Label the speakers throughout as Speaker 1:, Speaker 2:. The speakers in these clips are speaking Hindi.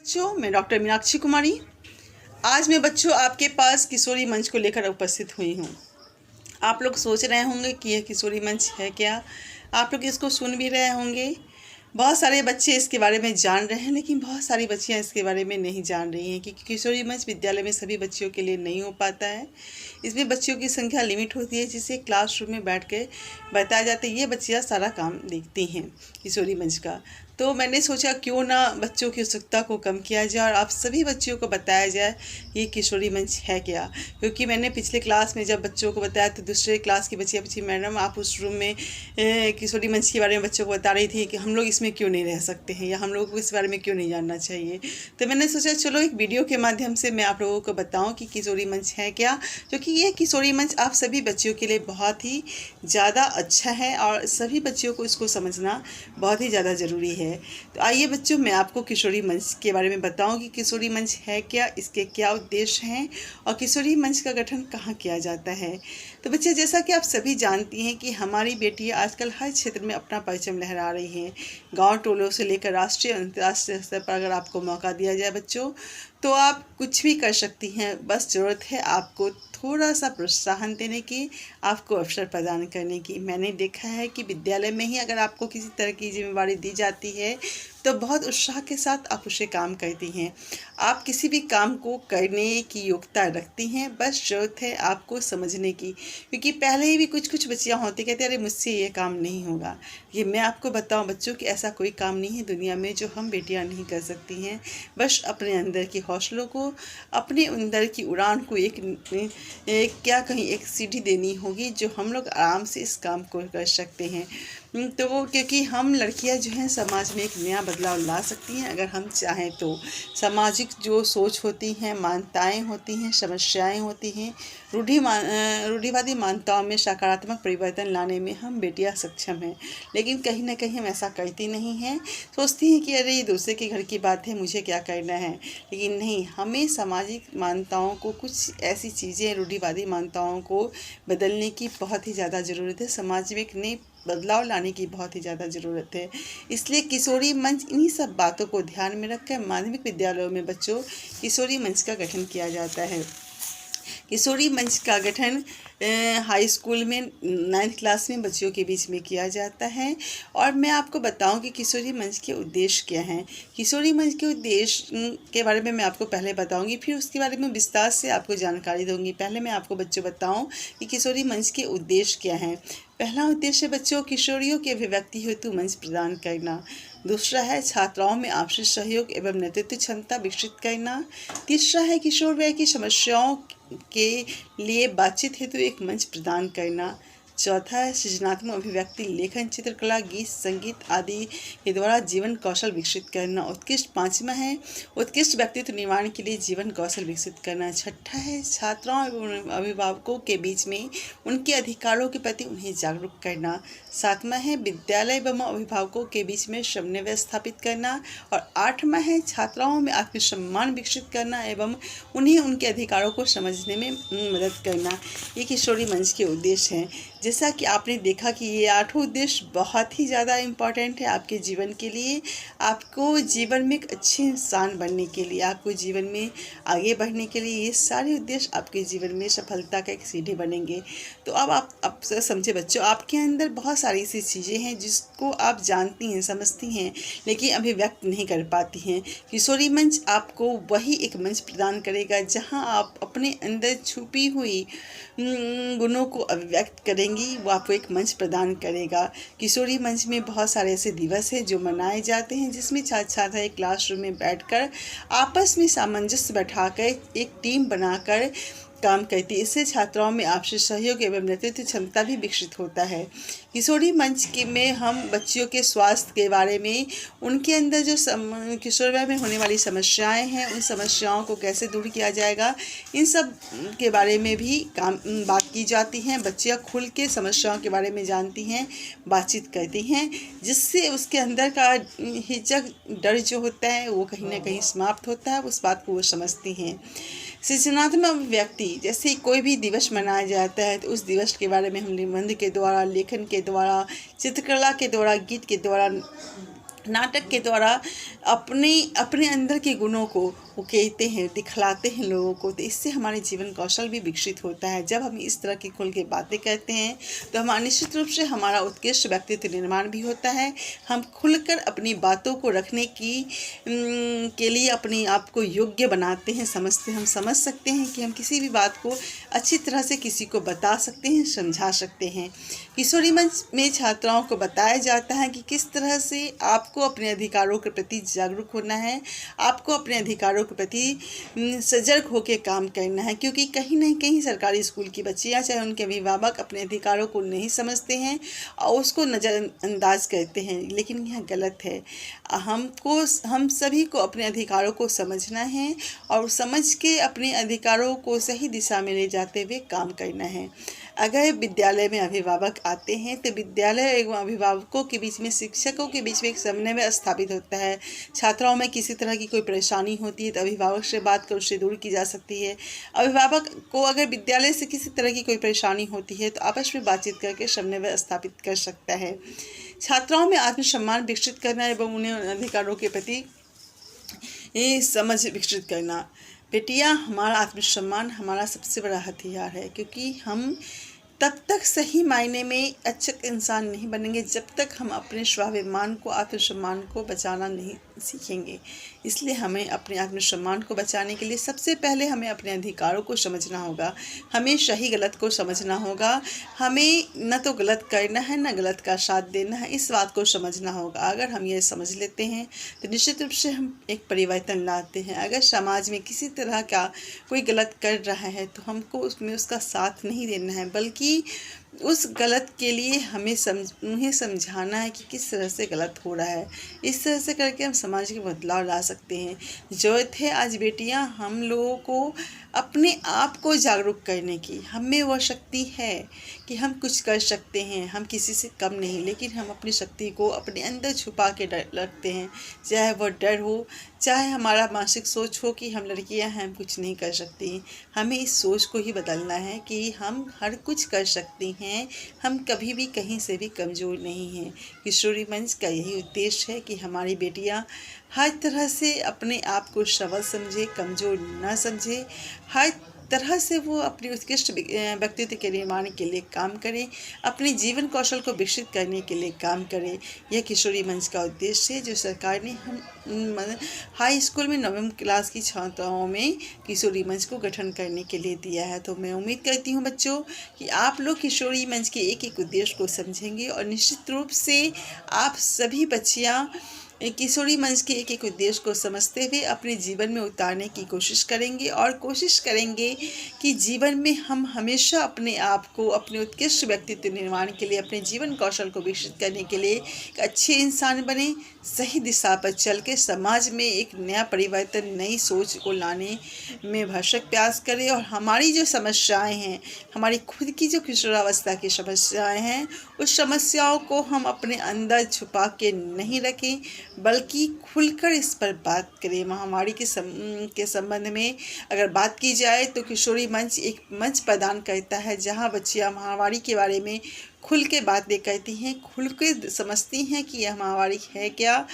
Speaker 1: बच्चों, मैं डॉक्टर मीनाक्षी कुमारी। आज मैं बच्चों आपके पास किशोरी मंच को लेकर उपस्थित हुई हूँ। आप लोग सोच रहे होंगे कि यह किशोरी मंच है क्या। आप लोग इसको सुन भी रहे होंगे। बहुत सारे बच्चे इसके बारे में जान रहे हैं, लेकिन बहुत सारी बच्चियां इसके बारे में नहीं जान रही हैं, क्योंकि किशोरी मंच विद्यालय में सभी बच्चियों के लिए नहीं हो पाता है। इसमें बच्चियों की संख्या लिमिट होती है, जिसे क्लासरूम में बैठ के बताया जाता है। ये बच्चियां सारा काम देखती हैं किशोरी मंच का। तो मैंने सोचा क्यों ना बच्चों की उत्सुकता को कम किया जाए और आप सभी बच्चियों को बताया जाए ये किशोरी मंच है क्या। क्योंकि मैंने पिछले क्लास में जब बच्चों को बताया तो दूसरे क्लास की बच्चियाँ पूछी, मैडम आप उस रूम में किशोरी मंच के बारे में बच्चों को बता रही थी कि हम लोग इसमें क्यों नहीं रह सकते हैं, या हम लोगों को इस बारे में क्यों नहीं जानना चाहिए। तो मैंने सोचा चलो एक वीडियो के माध्यम से मैं आप लोगों को बताऊँ कि किशोरी मंच है क्या। क्योंकि ये किशोरी मंच आप सभी बच्चियों के लिए बहुत ही ज़्यादा अच्छा है और सभी बच्चियों को इसको समझना बहुत ही ज़्यादा ज़रूरी है। तो आइए बच्चों, मैं आपको किशोरी मंच के बारे में बताऊं कि किशोरी मंच है क्या, इसके क्या उद्देश्य हैं और किशोरी मंच का गठन कहाँ किया जाता है। तो बच्चे, जैसा कि आप सभी जानती हैं कि हमारी बेटियां आजकल हर क्षेत्र में अपना परचम लहरा रही हैं। गांव टोलों से लेकर राष्ट्रीय अंतर्राष्ट्रीय स्तर पर अगर आपको मौका दिया जाए बच्चों, तो आप कुछ भी कर सकती हैं। बस ज़रूरत है आपको थोड़ा सा प्रोत्साहन देने की, आपको अवसर प्रदान करने की। मैंने देखा है कि विद्यालय में ही अगर आपको किसी तरह की जिम्मेवारी दी जाती है तो बहुत उत्साह के साथ आप उसे काम करती हैं। आप किसी भी काम को करने की योग्यता रखती हैं, बस ज़रूरत है आपको समझने की। क्योंकि पहले ही भी कुछ कुछ बच्चियाँ होती कहती अरे मुझसे ये काम नहीं होगा। ये मैं आपको बताऊं बच्चों कि ऐसा कोई काम नहीं है दुनिया में जो हम बेटियां नहीं कर सकती हैं। बस अपने अंदर के हौसलों को, अपने अंदर की उड़ान को एक सीढ़ी देनी होगी, जो हम लोग आराम से इस काम को कर सकते हैं। तो क्योंकि हम लड़कियां जो हैं समाज में एक नया बदलाव ला सकती हैं अगर हम चाहें तो। सामाजिक जो सोच होती हैं, मान्यताएं होती हैं, समस्याएं होती हैं, रूढ़िवादी मान्यताओं में सकारात्मक परिवर्तन लाने में हम बेटियां सक्षम हैं। लेकिन कहीं ना कहीं हम ऐसा करती नहीं हैं। सोचती हैं कि अरे ये दूसरे के घर की बात है, मुझे क्या करना है। लेकिन नहीं, हमें सामाजिक मान्यताओं को, कुछ ऐसी चीज़ें रूढ़िवादी मान्यताओं को बदलने की बहुत ही ज़्यादा ज़रूरत है। समाज में एक नई बदलाव लाने की बहुत ही ज़्यादा ज़रूरत है। इसलिए किशोरी मंच इन्हीं सब बातों को ध्यान में रखकर माध्यमिक विद्यालयों में बच्चों किशोरी मंच का गठन किया जाता है। किशोरी मंच का गठन हाई स्कूल में 9th क्लास में बच्चों के बीच में किया जाता है। और मैं आपको बताऊं कि किशोरी मंच के उद्देश्य क्या हैं। किशोरी मंच के उद्देश्य के बारे में मैं आपको पहले बताऊंगी, फिर उसके बारे में विस्तार से आपको जानकारी दूंगी। पहले मैं आपको बच्चों बताऊं कि किशोरी मंच के उद्देश्य क्या हैं। पहला उद्देश्य बच्चों किशोरियों के अभिव्यक्ति हेतु मंच प्रदान करना। दूसरा है छात्राओं में आपसी सहयोग एवं नेतृत्व क्षमता विकसित करना। तीसरा है किशोर वय की समस्याओं के लिए बातचीत हेतु एक मंच प्रदान करना। चौथा है सृजनात्मक अभिव्यक्ति, लेखन, चित्रकला, गीत, संगीत आदि के द्वारा जीवन कौशल विकसित करना। उत्कृष्ट पाँचवा है उत्कृष्ट व्यक्तित्व निर्माण के लिए जीवन कौशल विकसित करना। छठा है छात्राओं एवं अभिभावकों के बीच में उनके अधिकारों के प्रति उन्हें जागरूक करना। सातवां है विद्यालय एवं अभिभावकों के बीच में समन्वय स्थापित करना। और आठवां है छात्राओं में आत्मसम्मान विकसित करना एवं उन्हें उनके अधिकारों को समझने में मदद करना। ये किशोरी मंच के उद्देश्य हैं। जैसा कि आपने देखा कि ये 8 उद्देश्य बहुत ही ज़्यादा इम्पॉर्टेंट है आपके जीवन के लिए। आपको जीवन में एक अच्छे इंसान बनने के लिए, आपको जीवन में आगे बढ़ने के लिए ये सारे उद्देश्य आपके जीवन में सफलता का एक सीढ़ी बनेंगे। तो अब आप समझे बच्चों, आपके अंदर बहुत सारी ऐसी चीज़ें हैं जिसको आप जानती हैं, समझती हैं, लेकिन अभी व्यक्त नहीं कर पाती हैं। किशोरी मंच आपको वही एक मंच प्रदान करेगा जहां आप अपने अंदर छुपी हुई गुणों को अभिव्यक्त करेंगी। वो आपको एक मंच प्रदान करेगा। किशोरी मंच में बहुत सारे ऐसे दिवस हैं जो मनाए जाते हैं, जिसमें छात्र छात्रा एक क्लासरूम में बैठकर आपस में सामंजस्य बैठाकर एक टीम बनाकर काम करती है। इससे छात्राओं में आपसी सहयोग एवं नेतृत्व क्षमता भी विकसित होता है। किशोरी मंच में हम बच्चियों के स्वास्थ्य के बारे में, उनके अंदर जो किशोर वय में होने वाली समस्याएं हैं, उन समस्याओं को कैसे दूर किया जाएगा, इन सब के बारे में भी बात की जाती हैं। बच्चियां खुल के समस्याओं के बारे में जानती हैं, बातचीत करती हैं, जिससे उसके अंदर का हिचक, डर जो होता है वो कहीं ना कहीं समाप्त होता है। उस बात को वो समझती हैं। सृजनात्मक व्यक्ति, जैसे कोई भी दिवस मनाया जाता है तो उस दिवस के बारे में हम निबंध के द्वारा, लेखन के द्वारा, चित्रकला के द्वारा, गीत के द्वारा नाटक के द्वारा अपने अपने अंदर के गुणों को वो कहते हैं, दिखलाते हैं लोगों को। तो इससे हमारे जीवन कौशल भी विकसित होता है। जब हम इस तरह की खुल के बातें कहते हैं तो हमारा निश्चित रूप से हमारा उत्कृष्ट व्यक्तित्व निर्माण भी होता है। हम खुलकर अपनी बातों को रखने के लिए अपने आप को योग्य बनाते हैं, समझते हम समझ सकते हैं कि हम किसी भी बात को अच्छी तरह से किसी को बता सकते हैं, समझा सकते हैं। किशोरी मंच में छात्राओं को बताया जाता है कि किस तरह से आपको अपने अधिकारों के प्रति जागरूक होना है, आपको अपने अधिकारों के प्रति सजग होकर काम करना है। क्योंकि कहीं ना कहीं सरकारी स्कूल की बच्चियां, चाहे उनके अभिभावक, अपने अधिकारों को नहीं समझते हैं और उसको नज़रअंदाज करते हैं, लेकिन यह गलत है। हम सभी को अपने अधिकारों को समझना है और समझ के अपने अधिकारों को सही दिशा में ले जाते हुए काम करना है। अगर विद्यालय में अभिभावक आते हैं तो विद्यालय एवं अभिभावकों के बीच में, शिक्षकों के बीच में एक समन्वय स्थापित होता है। छात्राओं में किसी तरह की कोई परेशानी होती है तो अभिभावक से बात कर उससे दूर की जा सकती है। अभिभावक को अगर विद्यालय से किसी तरह की कोई परेशानी होती है तो आपस में बातचीत करके समन्वय स्थापित कर सकता है। छात्राओं में आत्मसम्मान विकसित करना एवं उन्हें अधिकारों के प्रति समझ विकसित करना। बेटियां, हमारा आत्मसम्मान हमारा सबसे बड़ा हथियार है, क्योंकि हम तब तक सही मायने में अच्छे इंसान नहीं बनेंगे जब तक हम अपने स्वाभिमान को, आत्मसम्मान को बचाना नहीं सीखेंगे। इसलिए हमें अपने आत्मसम्मान को बचाने के लिए सबसे पहले हमें अपने अधिकारों को समझना होगा। हमें सही गलत को समझना होगा। हमें न तो गलत करना है न गलत का साथ देना है, इस बात को समझना होगा। अगर हम ये समझ लेते हैं तो निश्चित रूप से हम एक परिवर्तन लाते हैं। अगर समाज में किसी तरह का कोई गलत कर रहा है तो हमको उसमें उसका साथ नहीं देना है, बल्कि उस गलत के लिए उन्हें समझाना है कि किस तरह से गलत हो रहा है। इस तरह से करके हम समाज के बदलाव ला सकते हैं। ज़रूरत है आज बेटियां हम लोगों को अपने आप को जागरूक करने की। हम में वह शक्ति है कि हम कुछ कर सकते हैं, हम किसी से कम नहीं, लेकिन हम अपनी शक्ति को अपने अंदर छुपा के रखते हैं। चाहे वह डर हो, चाहे हमारा मानसिक सोच हो कि हम लड़कियां हैं, हम कुछ नहीं कर सकती। हमें इस सोच को ही बदलना है कि हम हर कुछ कर सकती हैं, हम कभी भी कहीं से भी कमज़ोर नहीं हैं। किशोरी मंच का यही उद्देश्य है कि हमारी बेटियां हर तरह से अपने आप को सबल समझे, कमज़ोर न समझे। हर तरह से वो अपनी उत्कृष्ट व्यक्तित्व के निर्माण के लिए काम करें, अपने जीवन कौशल को विकसित करने के लिए काम करें। यह किशोरी मंच का उद्देश्य है जो सरकार ने हम हाई स्कूल में 9वीं क्लास की छात्राओं में किशोरी मंच को गठन करने के लिए दिया है। तो मैं उम्मीद करती हूँ बच्चों कि आप लोग किशोरी मंच के एक एक उद्देश्य को समझेंगे और निश्चित रूप से आप सभी बच्चियाँ किशोरी मंच के एक एक उद्देश्य को समझते हुए अपने जीवन में उतारने की कोशिश करेंगे और कोशिश करेंगे कि जीवन में हम हमेशा अपने आप को, अपने उत्कृष्ट व्यक्तित्व निर्माण के लिए, अपने जीवन कौशल को विकसित करने के लिए एक अच्छे इंसान बने, सही दिशा पर चल के समाज में एक नया परिवर्तन, नई सोच को लाने में भरसक प्रयास करें। और हमारी जो समस्याएं हैं, हमारी खुद की जो किशोरावस्था की समस्याएं हैं, उस समस्याओं को हम अपने अंदर छुपा के नहीं रखें, बल्कि खुलकर इस पर बात करें। महामारी के संबंध में अगर बात की जाए तो किशोरी मंच एक मंच प्रदान करता है जहां बच्चियां महामारी के बारे में खुल के बातें करती हैं, खुल के समझती हैं कि यह महामारी है क्या,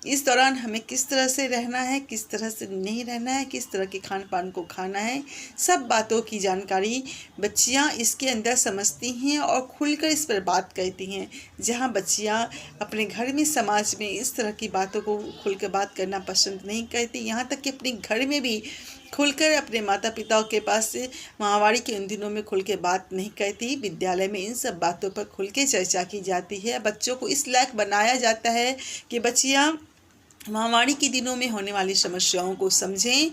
Speaker 1: इस दौरान हमें किस तरह से रहना है, किस तरह से नहीं रहना है, किस तरह के खान पान को खाना है। सब बातों की जानकारी बच्चियां इसके अंदर समझती हैं और खुलकर इस पर बात करती हैं। जहां बच्चियां अपने घर में, समाज में इस तरह की बातों को खुलकर बात करना पसंद नहीं करती, यहाँ तक कि अपने घर में भी खुलकर अपने माता पिताओं के पास से महामारी के उन दिनों में खुल के बात नहीं करती। विद्यालय में इन सब बातों पर खुल के चर्चा की जाती है। बच्चों को इस लायक बनाया जाता है कि बच्चियां महामारी के दिनों में होने वाली समस्याओं को समझें,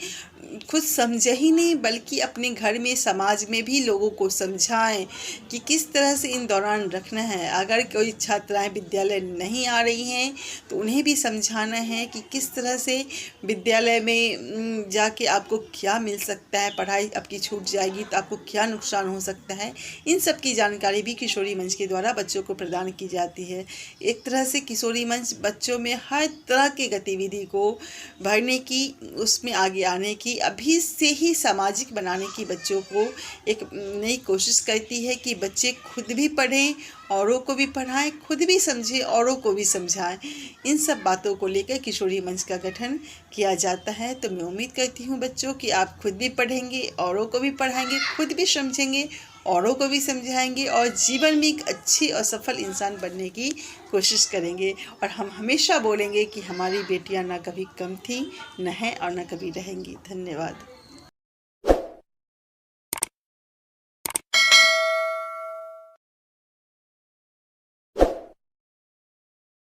Speaker 1: खुद समझे ही नहीं बल्कि अपने घर में, समाज में भी लोगों को समझाएं कि किस तरह से इन दौरान रखना है। अगर कोई छात्राएं विद्यालय नहीं आ रही हैं तो उन्हें भी समझाना है कि किस तरह से विद्यालय में जाके आपको क्या मिल सकता है, पढ़ाई आपकी छूट जाएगी तो आपको क्या नुकसान हो सकता है। इन सब की जानकारी भी किशोरी मंच के द्वारा बच्चों को प्रदान की जाती है। एक तरह से किशोरी मंच बच्चों में हर तरह की गतिविधि को भरने की, उसमें आगे आने की कि अभी से ही सामाजिक बनाने की बच्चों को एक नई कोशिश करती है कि बच्चे खुद भी पढ़ें, औरों को भी पढ़ाएं, खुद भी समझें, औरों को भी समझाएं। इन सब बातों को लेकर किशोरी मंच का गठन किया जाता है। तो मैं उम्मीद करती हूँ बच्चों कि आप खुद भी पढ़ेंगे, औरों को भी पढ़ाएंगे, खुद भी समझेंगे, औरों को भी समझाएंगे और जीवन में एक अच्छी और सफल इंसान बनने की कोशिश करेंगे। और हम हमेशा बोलेंगे कि हमारी बेटियां ना कभी कम थी, न हैं और न कभी रहेंगी। धन्यवाद।